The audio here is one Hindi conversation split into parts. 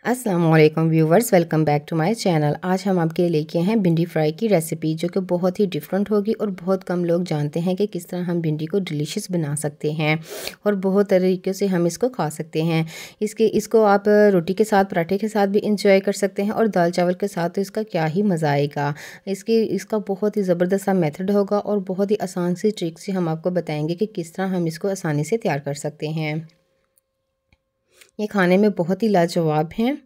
अस्सलाम वालेकुम viewers, welcome back to my channel. आज हम आपके लेके हैं भिंडी फ्राई की रेसिपी, जो कि बहुत ही डिफरेंट होगी और बहुत कम लोग जानते हैं कि किस तरह हम भिंडी को डिलीशियस बना सकते हैं और बहुत तरीक़े से हम इसको खा सकते हैं। इसको आप रोटी के साथ, पराठे के साथ भी इंजॉय कर सकते हैं और दाल चावल के साथ तो इसका क्या ही मज़ा आएगा। इसका बहुत ही ज़बरदस्त सा मेथड होगा और बहुत ही आसान सी ट्रिक से हम आपको बताएँगे कि किस तरह हम इसको आसानी से तैयार कर सकते हैं। ये खाने में बहुत ही लाजवाब हैं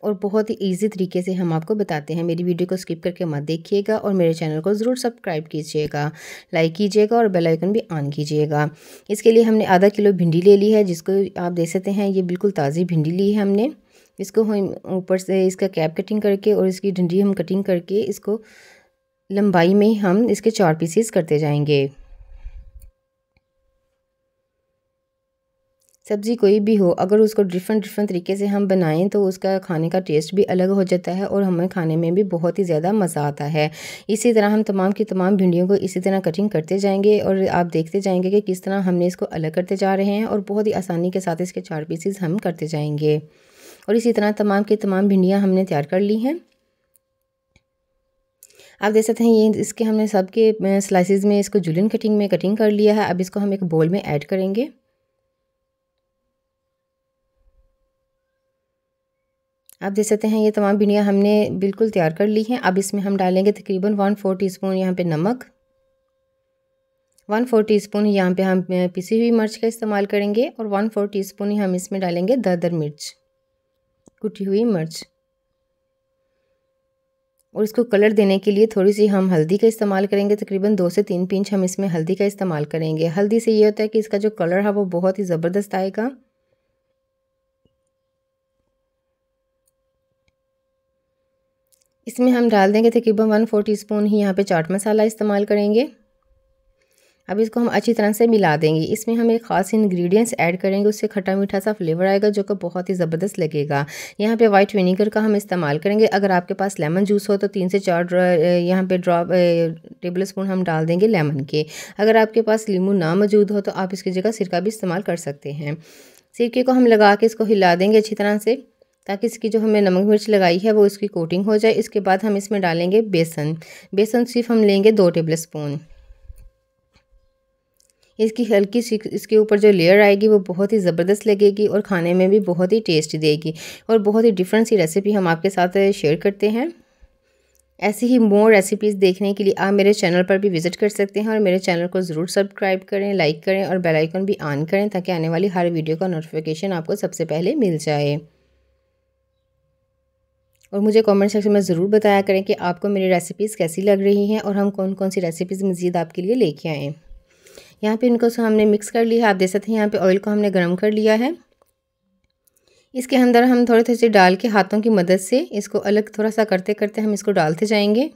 और बहुत ही इजी तरीके से हम आपको बताते हैं। मेरी वीडियो को स्किप करके मत देखिएगा और मेरे चैनल को ज़रूर सब्सक्राइब कीजिएगा, लाइक कीजिएगा और बेल आइकन भी ऑन कीजिएगा। इसके लिए हमने आधा किलो भिंडी ले ली है, जिसको आप देख सकते हैं ये बिल्कुल ताज़ी भिंडी ली है हमने। इसको हम ऊपर से इसका कैप कटिंग करके और इसकी डंडी हम कटिंग करके इसको लंबाई में हम इसके 4 पीसेस करते जाएंगे। सब्ज़ी कोई भी हो, अगर उसको डिफरेंट तरीके से हम बनाएं तो उसका खाने का टेस्ट भी अलग हो जाता है और हमें खाने में भी बहुत ही ज़्यादा मज़ा आता है। इसी तरह हम तमाम की तमाम भिंडियों को इसी तरह कटिंग करते जाएंगे और आप देखते जाएंगे कि किस तरह हमने इसको अलग करते जा रहे हैं और बहुत ही आसानी के साथ इसके 4 पीसेस हम करते जाएंगे। और इसी तरह तमाम की तमाम भिंडियाँ हमने तैयार कर ली हैं। आप देख सकते हैं ये इसके हमने सबके स्लाइसिस में इसको जूलियन कटिंग में कटिंग कर लिया है। अब इसको हम एक बोल में ऐड करेंगे। आप देख सकते हैं ये तमाम भिंडियाँ हमने बिल्कुल तैयार कर ली हैं। अब इसमें हम डालेंगे तकरीबन 1/4 टीस्पून यहाँ पे नमक, 1/4 टीस्पून यहाँ पे हम पिसी हुई मिर्च का इस्तेमाल करेंगे और 1/4 टीस्पून ही हम इसमें डालेंगे दरदर मिर्च, कुटी हुई मिर्च। और इसको कलर देने के लिए थोड़ी सी हम हल्दी का इस्तेमाल करेंगे, तकरीबन 2 से 3 पिंच हम इसमें हल्दी का इस्तेमाल करेंगे। हल्दी से ये होता है कि इसका जो कलर है वो बहुत ही ज़बरदस्त आएगा। इसमें हम डाल देंगे तकरीबन 1/4 टीस्पून ही यहाँ पे चाट मसाला इस्तेमाल करेंगे। अब इसको हम अच्छी तरह से मिला देंगे। इसमें हम एक ख़ास इंग्रेडिएंट्स ऐड करेंगे, उससे खट्टा मीठा सा फ्लेवर आएगा जो कि बहुत ही ज़बरदस्त लगेगा। यहाँ पे वाइट विनेगर का हम इस्तेमाल करेंगे। अगर आपके पास लेमन जूस हो तो 3 से 4 यहाँ पे ड्रॉप टेबल स्पून हम डाल देंगे लेमन के। अगर आपके पास नींबू ना मौजूद हो तो आप इसकी जगह सिरका भी इस्तेमाल कर सकते हैं। सिरके को हम लगा के इसको हिला देंगे अच्छी तरह से, ताकि इसकी जो हमने नमक मिर्च लगाई है वो इसकी कोटिंग हो जाए। इसके बाद हम इसमें डालेंगे बेसन सिर्फ हम लेंगे 2 टेबल स्पून। इसकी हल्की सी इसके ऊपर जो लेयर आएगी वो बहुत ही ज़बरदस्त लगेगी और खाने में भी बहुत ही टेस्ट देगी। और बहुत ही डिफरेंट सी रेसिपी हम आपके साथ शेयर करते हैं। ऐसी ही मोर रेसिपीज़ देखने के लिए आप मेरे चैनल पर भी विज़िट कर सकते हैं और मेरे चैनल को ज़रूर सब्सक्राइब करें, लाइक करें और बेल आइकन भी ऑन करें, ताकि आने वाली हर वीडियो का नोटिफिकेशन आपको सबसे पहले मिल जाए। और मुझे कमेंट सेक्शन में ज़रूर बताया करें कि आपको मेरी रेसिपीज़ कैसी लग रही हैं और हम कौन कौन सी रेसिपीज़ मज़ीद आपके लिए लेके आएँ। यहाँ पे इनको हमने मिक्स कर लिया है। आप देख सकते हैं यहाँ पे ऑयल को हमने गर्म कर लिया है। इसके अंदर हम थोड़े से डाल के हाथों की मदद से इसको अलग थोड़ा सा करते करते हम इसको डालते जाएंगे।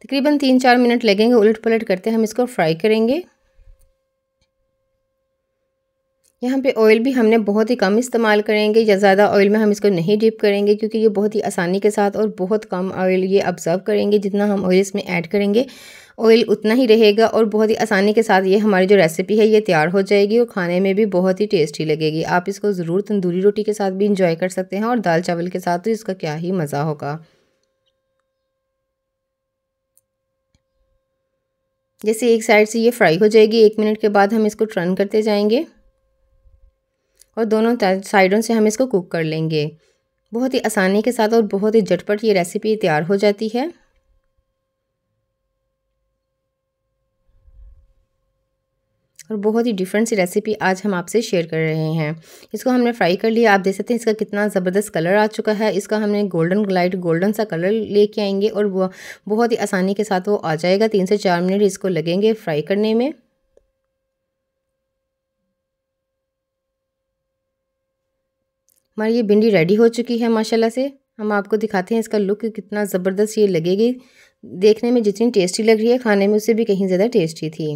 तकरीबन 3-4 मिनट लगेंगे, उलट पलट करते हम इसको फ्राई करेंगे। यहाँ पे ऑयल भी हमने बहुत ही कम इस्तेमाल करेंगे, या ज़्यादा ऑयल में हम इसको नहीं डिप करेंगे, क्योंकि ये बहुत ही आसानी के साथ और बहुत कम ऑयल ये ऑब्ज़र्व करेंगे। जितना हम ऑयल इसमें ऐड करेंगे ऑयल उतना ही रहेगा और बहुत ही आसानी के साथ ये हमारी जो रेसिपी है ये तैयार हो जाएगी और खाने में भी बहुत ही टेस्टी लगेगी। आप इसको ज़रूर तंदूरी रोटी के साथ भी इंजॉय कर सकते हैं और दाल चावल के साथ तो इसका क्या ही मज़ा होगा। जैसे एक साइड से ये फ्राई हो जाएगी, 1 मिनट के बाद हम इसको टर्न करते जाएंगे और दोनों साइडों से हम इसको कुक कर लेंगे। बहुत ही आसानी के साथ और बहुत ही झटपट ये रेसिपी तैयार हो जाती है। और बहुत ही डिफरेंट सी रेसिपी आज हम आपसे शेयर कर रहे हैं। इसको हमने फ्राई कर लिया। आप देख सकते हैं इसका कितना ज़बरदस्त कलर आ चुका है। इसका हमने लाइट गोल्डन सा कलर लेके आएंगे और वो बहुत ही आसानी के साथ वो आ जाएगा। 3 से 4 मिनट इसको लगेंगे फ्राई करने में। हमारी ये भिंडी रेडी हो चुकी है माशाल्लाह से। हम आपको दिखाते हैं इसका लुक कितना ज़बरदस्त ये लगेगी। देखने में जितनी टेस्टी लग रही है, खाने में उससे भी कहीं ज़्यादा टेस्टी थी।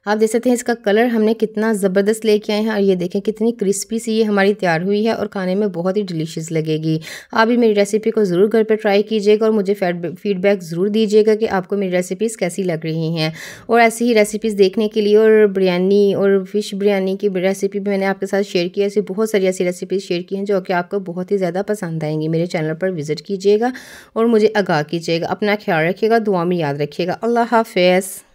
आप देख सकते हैं इसका कलर हमने कितना ज़बरदस्त लेके आए हैं और ये देखें कितनी क्रिस्पी सी ये हमारी तैयार हुई है और खाने में बहुत ही डिलीशियस लगेगी। आप भी मेरी रेसिपी को ज़रूर घर पर ट्राई कीजिएगा और मुझे फीडबैक ज़रूर दीजिएगा कि आपको मेरी रेसिपीज़ कैसी लग रही हैं। और ऐसी ही रेसिपीज़ देखने के लिए और बिरयानी और फ़िश बिरयानी की रेसिपी भी मैंने आपके साथ शेयर की है। ऐसी बहुत सारी ऐसी रेसिपीज़ शेयर की हैं जो कि आपको बहुत ही ज़्यादा पसंद आएंगी। मेरे चैनल पर विज़िट कीजिएगा और मुझे आगाह कीजिएगा। अपना ख्याल रखिएगा, दुआ में याद रखिएगा। अल्लाह हाफ़िज़।